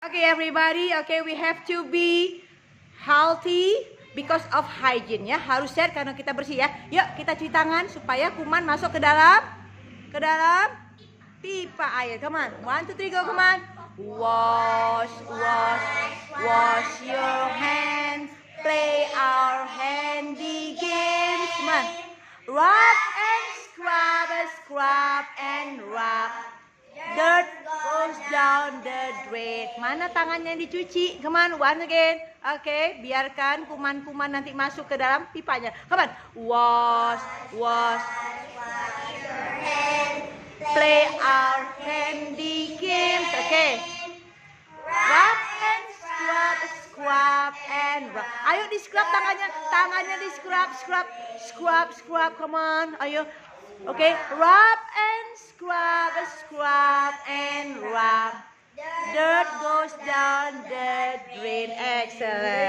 Okay, everybody. Okay, we have to be healthy because of hygiene ya. Harus sehat karena kita bersih ya. Yuk kita cuci tangan supaya kuman masuk ke dalam pipa air. Come on. 1, 2, 3, go. Come on. Wash your hands. Play our handy games. Come on. Rub and scrub and rub. Dirt goes down the drain. Mana tangannya yang dicuci? Come on, once again. Oke, biarkan kuman-kuman nanti masuk ke dalam pipanya. Come on. Wash. Play our handy games. Oke. Rub and scrub and rub. Ayo di scrub tangannya di scrub. Come on, ayo. Oke, rub and scrub and rub. Dirt goes down the drain. Excellent.